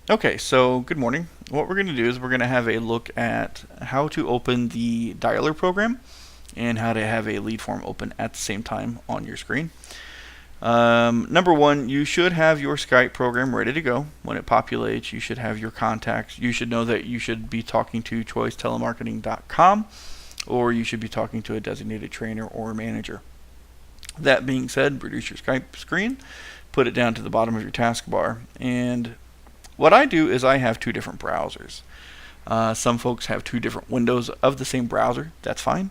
Okay, so good morning. What we're going to do is we're going to have a look at how to open the dialer program and how to have a lead form open at the same time on your screen. Number one, you should have your Skype program ready to go. When it populates, you should have your contacts. You should know that you should be talking to choicetelemarketing.com, or you should be talking to a designated trainer or manager. That being said, reduce your Skype screen, put it down to the bottom of your taskbar, and what I do is I have two different browsers. Some folks have two different windows of the same browser. That's fine.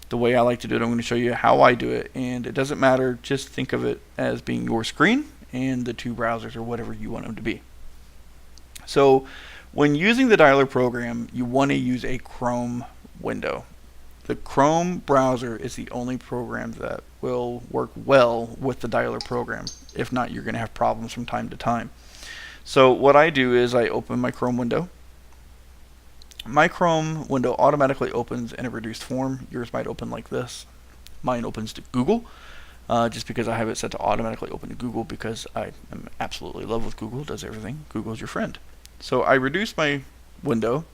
The way I like to do it, I'm going to show you how I do it, and it doesn't matter. Just think of it as being your screen and the two browsers or whatever you want them to be. So when using the dialer program, you want to use a Chrome window. The Chrome browser is the only program that will work well with the dialer program. If not, you're going to have problems from time to time. So what I do is I open my Chrome window. My Chrome window automatically opens in a reduced form. Yours might open like this. Mine opens to Google, just because I have it set to automatically open to Google because I am absolutely in love with Google. It does everything. Google's your friend. So I reduce my window,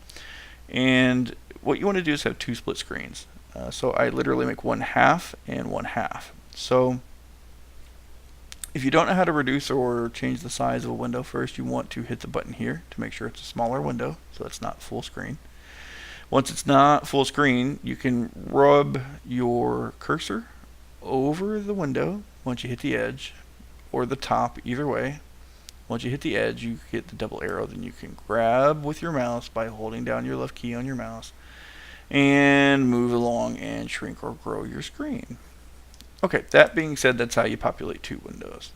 and what you want to do is have two split screens. So I literally make one half and one half. So if you don't know how to reduce or change the size of a window, first you want to hit the button here to make sure it's a smaller window so it's not full screen. Once it's not full screen, you can rub your cursor over the window once you hit the edge or the top, either way. Once you hit the edge, you hit the double arrow, then you can grab with your mouse by holding down your left key on your mouse and move along and shrink or grow your screen. Okay, that being said, that's how you populate two windows.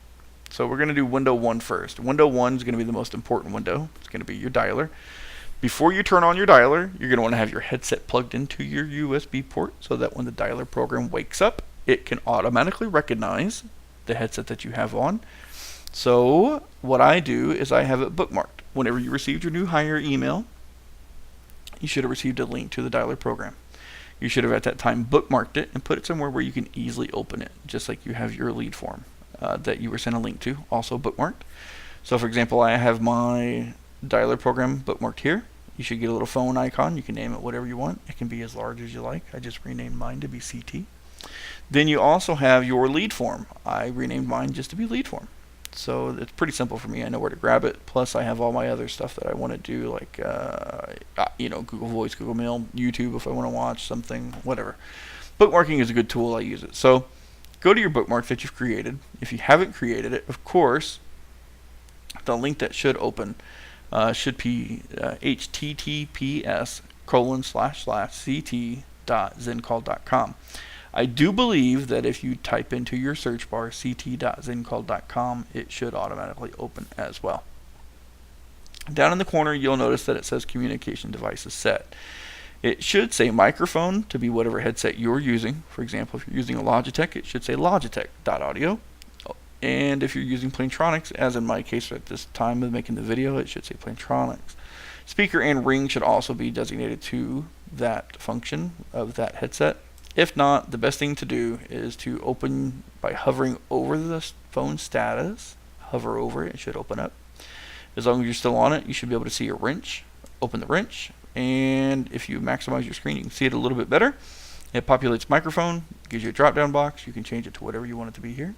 So we're going to do window 1 first. Window 1 is going to be the most important window. It's going to be your dialer. Before you turn on your dialer, you're going to want to have your headset plugged into your USB port so that when the dialer program wakes up, it can automatically recognize the headset that you have on. So what I do is I have it bookmarked. Whenever you received your new hire email, you should have received a link to the dialer program. You should have at that time bookmarked it and put it somewhere where you can easily open it, just like you have your lead form that you were sent a link to, also bookmarked. So for example, I have my dialer program bookmarked here. You should get a little phone icon. You can name it whatever you want. It can be as large as you like. I just renamed mine to be CT. Then you also have your lead form. I renamed mine just to be lead form. So it's pretty simple for me. I know where to grab it. Plus, I have all my other stuff that I want to do, like Google Voice, Google Mail, YouTube if I want to watch something, whatever. Bookmarking is a good tool. I use it. So go to your bookmark that you've created. If you haven't created it, of course, the link that should open should be https://ct.zencall.com. I do believe that if you type into your search bar ct.zencall.com, it should automatically open as well. Down in the corner, you'll notice that it says communication devices set. It should say microphone to be whatever headset you're using. For example, if you're using a Logitech, it should say Logitech.audio. And if you're using Plantronics, as in my case at this time of making the video, it should say Plantronics. Speaker and ring should also be designated to that function of that headset. If not, the best thing to do is to open by hovering over the phone status. Hover over it, it should open up. As long as you're still on it, you should be able to see a wrench. Open the wrench, and if you maximize your screen, you can see it a little bit better. It populates microphone, gives you a drop-down box. You can change it to whatever you want it to be here.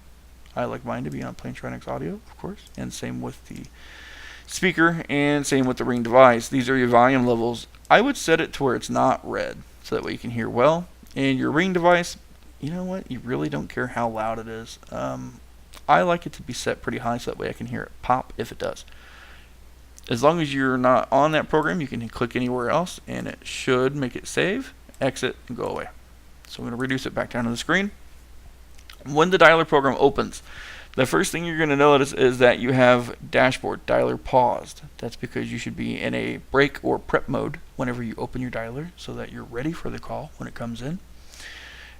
I like mine to be on Plantronics audio, of course, and same with the speaker, and same with the ring device. These are your volume levels. I would set it to where it's not red, so that way you can hear well. And your ring device, you know what? You really don't care how loud it is. I like it to be set pretty high so that way I can hear it pop if it does. As long as you're not on that program, you can click anywhere else and it should make it save, exit, and go away. So I'm going to reduce it back down to the screen. When the dialer program opens, the first thing you're going to notice is that you have dashboard dialer paused. That's because you should be in a break or prep mode whenever you open your dialer so that you're ready for the call when it comes in.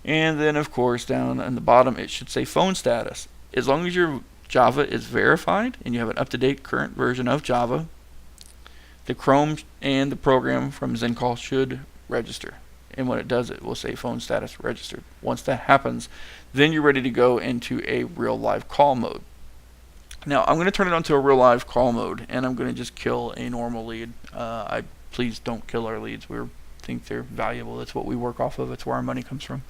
And then of course down on the bottom it should say phone status. As long as your Java is verified and you have an up-to-date current version of Java, the Chrome and the program from ZenCall should register. And when it does, it will say phone status registered. Once that happens, then you're ready to go into a real live call mode. Now I'm going to turn it onto a real live call mode, and I'm going to just kill a normal lead. Please don't kill our leads. We think they're valuable. That's what we work off of. It's where our money comes from.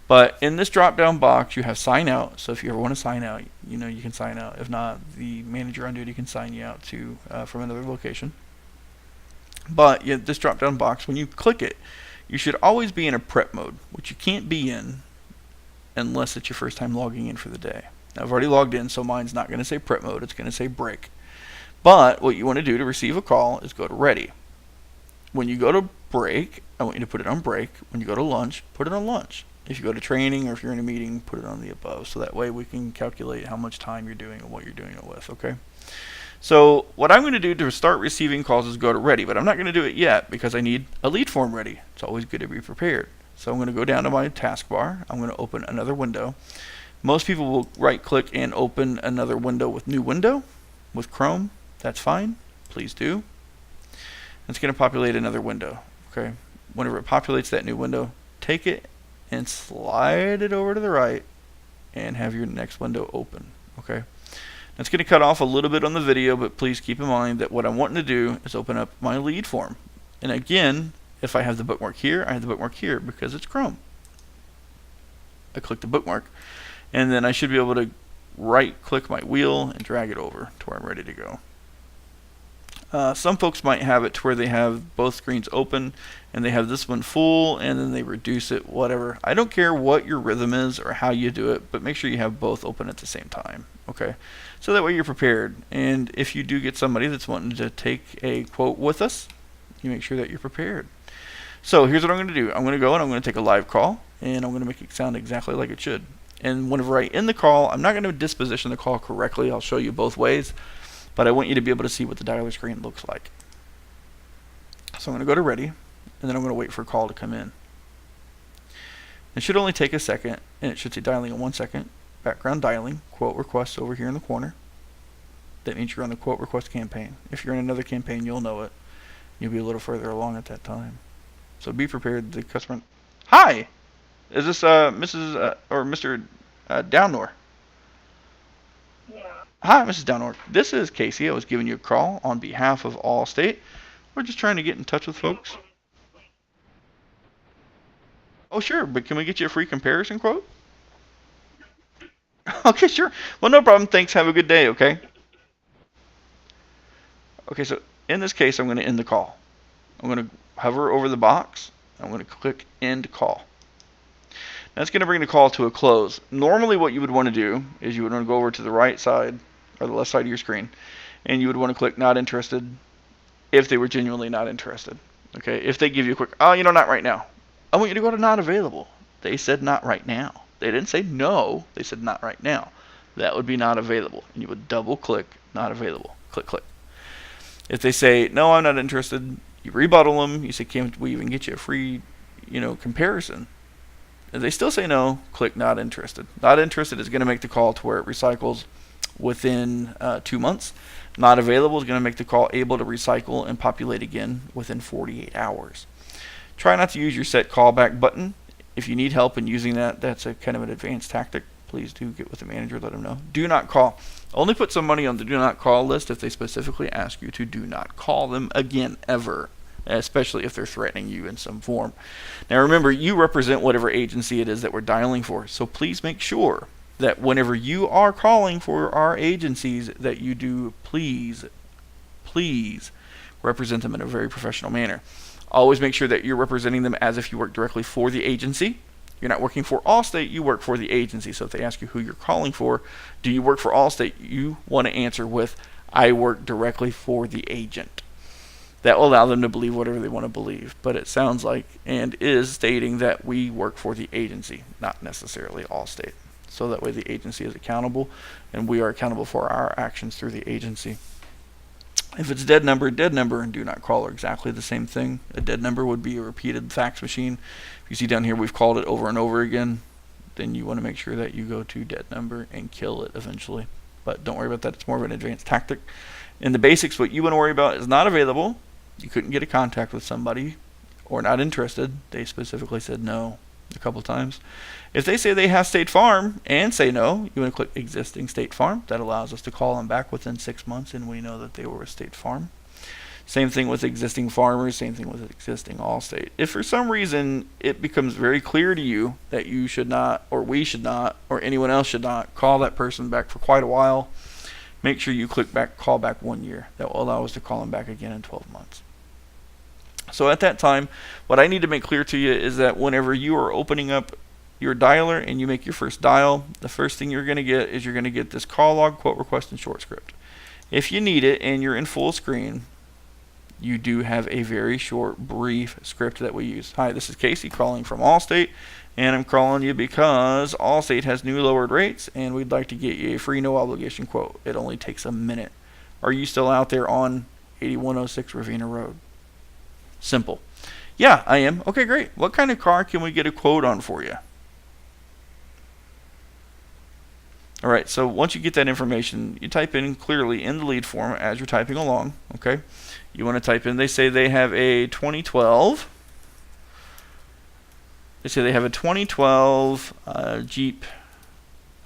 But in this drop down box, you have sign out. So if you ever want to sign out, you can sign out. If not, the manager on duty can sign you out to from another location. But this drop down box, when you click it, you should always be in a prep mode, which you can't be in unless it's your first time logging in for the day. Now, I've already logged in, so mine's not going to say prep mode. It's going to say break. But what you want to do to receive a call is go to ready. When you go to break, I want you to put it on break. When you go to lunch, put it on lunch. If you go to training or if you're in a meeting, put it on the above. So that way we can calculate how much time you're doing and what you're doing it with, okay? So what I'm going to do to start receiving calls is go to ready, but I'm not going to do it yet because I need a lead form ready. It's always good to be prepared. So I'm going to go down to my taskbar. I'm going to open another window. Most people will right click and open another window with new window with Chrome. That's fine. Please do. It's going to populate another window. Okay. Whenever it populates that new window, take it and slide it over to the right and have your next window open. Okay. It's going to cut off a little bit on the video, but please keep in mind that what I'm wanting to do is open up my lead form. And again, if I have the bookmark here, I have the bookmark here because it's Chrome. I click the bookmark, and then I should be able to right click my wheel and drag it over to where I'm ready to go. Some folks might have it to where they have both screens open and they have this one full and then they reduce it, whatever. I don't care what your rhythm is or how you do it, but make sure you have both open at the same time. Okay, so that way you're prepared. And if you do get somebody that's wanting to take a quote with us, you make sure that you're prepared. So here's what I'm going to do. I'm going to go and I'm going to take a live call and I'm going to make it sound exactly like it should. And whenever I end the call, I'm not going to disposition the call correctly. I'll show you both ways. But I want you to be able to see what the dialer screen looks like. So I'm going to go to ready, and then I'm going to wait for a call to come in. It should only take a second, and it should say dialing in 1 second. Background dialing, quote request over here in the corner. That means you're on the quote request campaign. If you're in another campaign, you'll know it. You'll be a little further along at that time. So be prepared. The customer. Hi, is this Mrs. Or Mr. Downor? Hi, Mrs. Downor. This is Casey. I was giving you a call on behalf of Allstate. We're just trying to get in touch with folks. Oh, sure, but can we get you a free comparison quote? Okay, sure. Well, no problem. Thanks. Have a good day, okay? Okay, so in this case, I'm going to end the call. I'm going to hover over the box. I'm going to click End Call. That's going to bring the call to a close. Normally what you would want to do is you would want to go over to the right side or the left side of your screen and you would want to click Not Interested if they were genuinely not interested. Okay, if they give you a quick, oh, not right now. I want you to go to Not Available. They said not right now. They didn't say no, they said not right now. That would be Not Available. And you would double click Not Available. Click, click. If they say, no, I'm not interested, you rebuttal them. You say, can't we even get you a free, comparison? If they still say no, click Not Interested. Not Interested is going to make the call to where it recycles within 2 months. Not Available is going to make the call able to recycle and populate again within 48 hours. Try not to use your set callback button. If you need help in using that, that's a kind of an advanced tactic. Please do get with the manager, let them know. Do not call. Only put somebody on the do not call list if they specifically ask you to do not call them again ever, especially if they're threatening you in some form. Now remember, you represent whatever agency it is that we're dialing for, so please make sure that whenever you are calling for our agencies that you do please represent them in a very professional manner. Always make sure that you're representing them as if you work directly for the agency. You're not working for Allstate, you work for the agency. So if they ask you who you're calling for, do you work for Allstate, you want to answer with, I work directly for the agent. That will allow them to believe whatever they want to believe. But it sounds like and is stating that we work for the agency, not necessarily Allstate. So that way the agency is accountable and we are accountable for our actions through the agency. If it's dead number, and do not call are exactly the same thing. A dead number would be a repeated fax machine. If you see down here we've called it over and over again, then you want to make sure that you go to dead number and kill it eventually. But don't worry about that. It's more of an advanced tactic. In the basics, what you want to worry about is not available. You couldn't get a contact with somebody or not interested. They specifically said no. a couple times. If they say they have State Farm and say no, you want to click existing State Farm. That allows us to call them back within 6 months, and we know that they were with State Farm. Same thing with existing Farmers, same thing with existing Allstate. If for some reason it becomes very clear to you that you should not, or we should not, or anyone else should not call that person back for quite a while, make sure you click back, call back 1 year. That will allow us to call them back again in 12 months. So at that time, what I need to make clear to you is that whenever you are opening up your dialer and you make your first dial, the first thing you're going to get is you're going to get this call log, quote request, and short script. If you need it and you're in full screen, you do have a very short, brief script that we use. Hi, this is Casey calling from Allstate, and I'm calling you because Allstate has new lowered rates, and we'd like to get you a free no obligation quote. It only takes a minute. Are you still out there on 8106 Ravenna Road? Simple. Yeah, I am. Okay, great. What kind of car can we get a quote on for you? All right, so once you get that information, you type in clearly in the lead form as you're typing along, okay? You want to type in, they say they have a 2012. They say they have a 2012 Jeep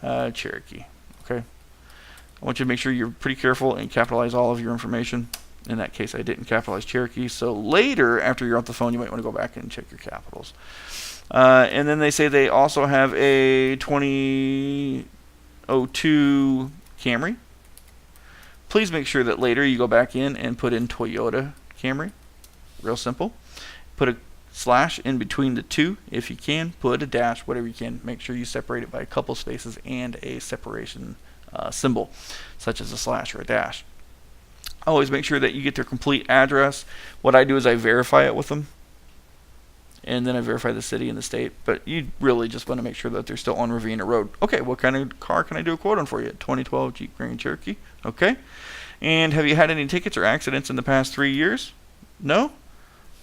Cherokee, okay? I want you to make sure you're pretty careful and capitalize all of your information. In that case, I didn't capitalize Cherokee, so later, after you're off the phone, you might want to go back and check your capitals. And then they say they also have a 2002 Camry. Please make sure that later you go back in and put in Toyota Camry. Real simple. Put a slash in between the two if you can. Put a dash, whatever you can. Make sure you separate it by a couple spaces and a separation symbol, such as a slash or a dash. Always make sure that you get their complete address. What I do is I verify it with them, and then I verify the city and the state. But you really just want to make sure that they're still on Ravenna Road. Okay, what kind of car can I do a quote on for you? 2012 Jeep Grand Cherokee. Okay. And have you had any tickets or accidents in the past 3 years? No?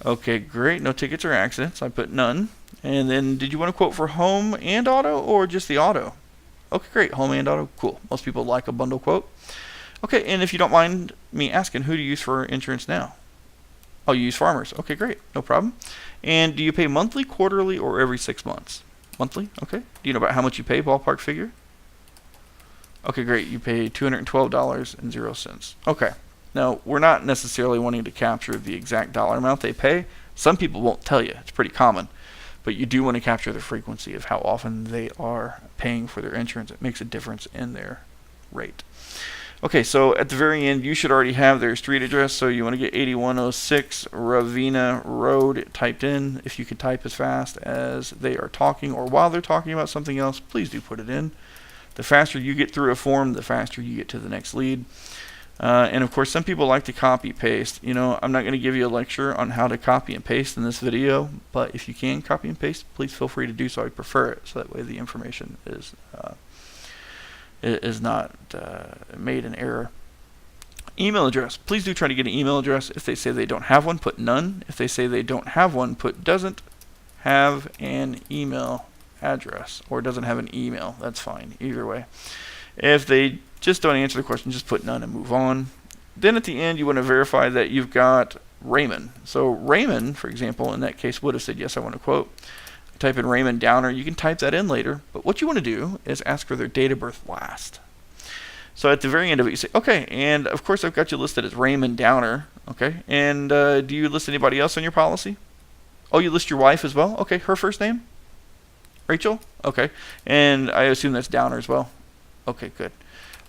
Okay, great. No tickets or accidents. I put none. And then did you want a quote for home and auto or just the auto? Okay, great. Home and auto. Cool. Most people like a bundle quote. Okay, and if you don't mind me asking, who do you use for insurance now? Oh, you use Farmers. Okay, great. No problem. And do you pay monthly, quarterly, or every 6 months? Monthly? Okay. Do you know about how much you pay, ballpark figure? Okay, great. You pay $212.00. Okay. Now, we're not necessarily wanting to capture the exact dollar amount they pay. Some people won't tell you. It's pretty common. But you do want to capture the frequency of how often they are paying for their insurance. It makes a difference in their rate. Okay, so at the very end, you should already have their street address, so you want to get 8106 Ravenna Road typed in. If you could type as fast as they are talking or while they're talking about something else, please do put it in. The faster you get through a form, the faster you get to the next lead. And of course, some people like to copy paste. You know, I'm not going to give you a lecture on how to copy and paste in this video, but if you can copy and paste, please feel free to do so. I prefer it, so that way the information is not made in error. Email address. Please do try to get an email address. If they say they don't have one, put none. If they say they don't have one, put doesn't have an email address, or doesn't have an email. That's fine, either way. If they just don't answer the question, just put none and move on. Then at the end, you want to verify that you've got Raymond. So Raymond, for example, in that case would have said, yes, I want to quote. Type in Raymond Downer. You can type that in later, but what you want to do is ask for their date of birth last. So at the very end of it, you say, okay, and of course I've got you listed as Raymond Downer, okay, and do you list anybody else on your policy? Oh, you list your wife as well? Okay, her first name? Rachel? Okay, and I assume that's Downer as well? Okay, good.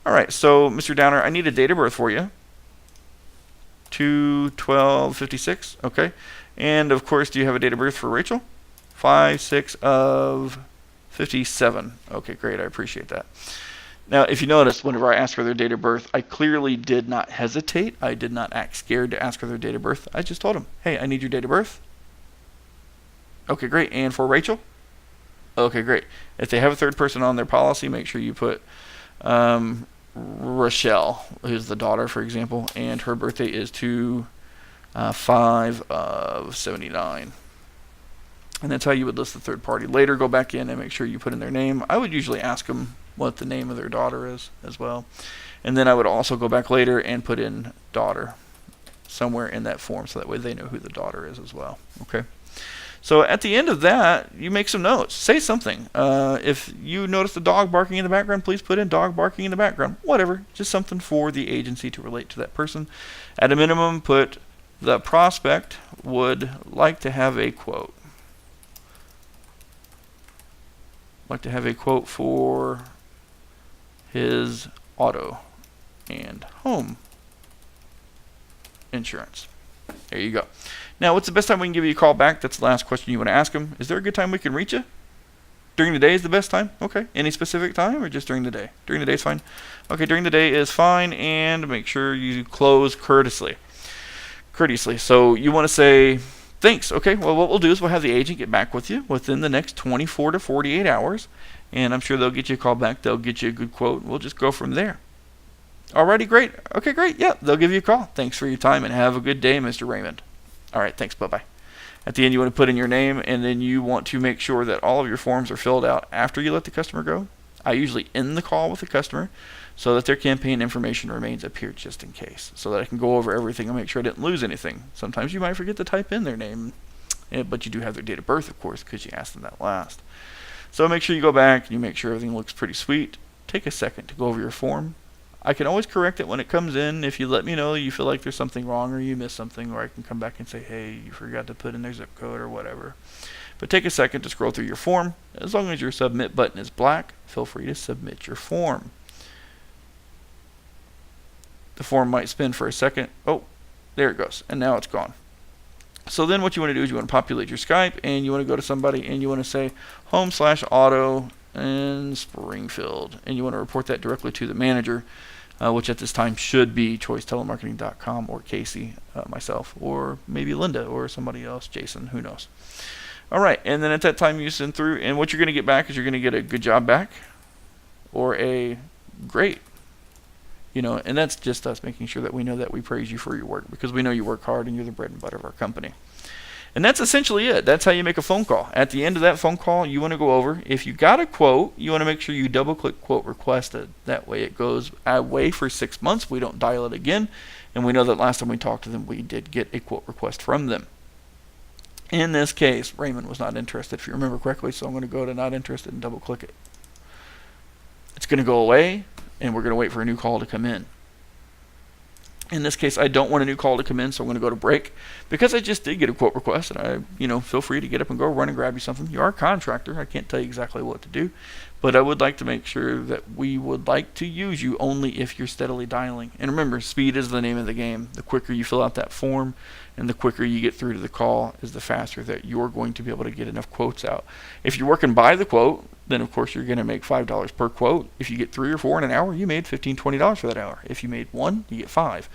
All right, so Mr. Downer, I need a date of birth for you. 2/12/56, okay, and of course, do you have a date of birth for Rachel? 5/6/57. Okay, great. I appreciate that. Now, if you notice, whenever I asked for their date of birth, I clearly did not hesitate. I did not act scared to ask for their date of birth. I just told them, hey, I need your date of birth. Okay, great. And for Rachel? Okay, great. If they have a third person on their policy, make sure you put Rochelle, who's the daughter, for example, and her birthday is 2/5/79. And that's how you would list the third party. Later, go back in and make sure you put in their name. I would usually ask them what the name of their daughter is as well. And then I would also go back later and put in daughter somewhere in that form, so that way they know who the daughter is as well. Okay. So at the end of that, you make some notes. Say something. If you notice the dog barking in the background, please put in dog barking in the background. Whatever. Just something for the agency to relate to that person. At a minimum, put the prospect would like to have a quote. Like to have a quote for his auto and home insurance. There you go. Now, what's the best time we can give you a call back? That's the last question you want to ask them. Is there a good time we can reach you? During the day is the best time? Okay. Any specific time or just during the day? During the day is fine. Okay, during the day is fine, and make sure you close courteously. So you want to say, thanks. Okay, well, what we'll do is we'll have the agent get back with you within the next 24 to 48 hours, and I'm sure they'll get you a call back. They'll get you a good quote. We'll just go from there. Alrighty, great. Okay, great. Yeah, they'll give you a call. Thanks for your time, and have a good day, Mr. Raymond. All right, thanks. Bye-bye. At the end, you want to put in your name, and then you want to make sure that all of your forms are filled out after you let the customer go. I usually end the call with the customer so that their campaign information remains up here just in case, so that I can go over everything and make sure I didn't lose anything. Sometimes you might forget to type in their name, but you do have their date of birth, of course, because you asked them that last. So make sure you go back and you make sure everything looks pretty sweet. Take a second to go over your form. I can always correct it when it comes in if you let me know you feel like there's something wrong or you missed something, or I can come back and say, hey, you forgot to put in their zip code or whatever. But take a second to scroll through your form. As long as your submit button is black, feel free to submit your form. The form might spin for a second. Oh, there it goes. And now it's gone. So then what you want to do is you want to populate your Skype, and you want to go to somebody and you want to say home/auto in Springfield, and you want to report that directly to the manager, which at this time should be choicetelemarketing.com or Casey, myself, or maybe Linda or somebody else, Jason, who knows. All right, and then at that time you send through, and what you're going to get back is you're going to get a good job back or a great, and that's just us making sure that we know that we praise you for your work, because we know you work hard and you're the bread and butter of our company. And that's essentially it. That's how you make a phone call. At the end of that phone call, you want to go over, if you got a quote, you want to make sure you double-click quote requested. That way it goes away for 6 months. We don't dial it again. And we know that last time we talked to them, we did get a quote request from them. In this case, Raymond was not interested, if you remember correctly, so I'm going to go to not interested and double-click it. It's going to go away, and we're going to wait for a new call to come in. In this case, I don't want a new call to come in, so I'm going to go to break. Because I just did get a quote request, and feel free to get up and go run and grab you something. You are a contractor. I can't tell you exactly what to do, but I would like to make sure that we would like to use you only if you're steadily dialing. And remember, speed is the name of the game. The quicker you fill out that form and the quicker you get through to the call is the faster that you're going to be able to get enough quotes out. If you're working by the quote, then of course you're going to make $5 per quote. If you get 3 or 4 in an hour, you made $15, $20 for that hour. If you made 1, you get 5.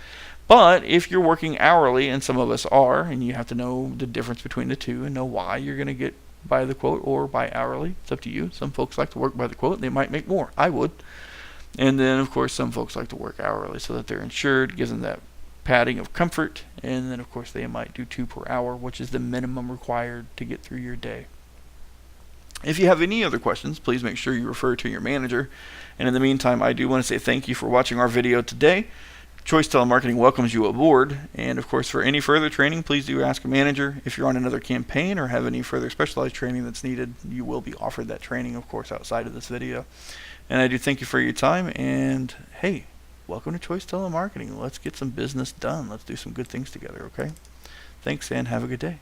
But if you're working hourly, and some of us are, and you have to know the difference between the two and know why you're going to get by the quote or by hourly, it's up to you. Some folks like to work by the quote, and they might make more. I would. And then, of course, some folks like to work hourly so that they're insured, gives them that padding of comfort. And then, of course, they might do 2 per hour, which is the minimum required to get through your day. If you have any other questions, please make sure you refer to your manager. And in the meantime, I do want to say thank you for watching our video today. Choice Telemarketing welcomes you aboard, and of course for any further training, please do ask a manager. If you're on another campaign or have any further specialized training that's needed, you will be offered that training, of course, outside of this video. And I do thank you for your time, and hey, welcome to Choice Telemarketing. Let's get some business done. Let's do some good things together, okay? Thanks, and have a good day.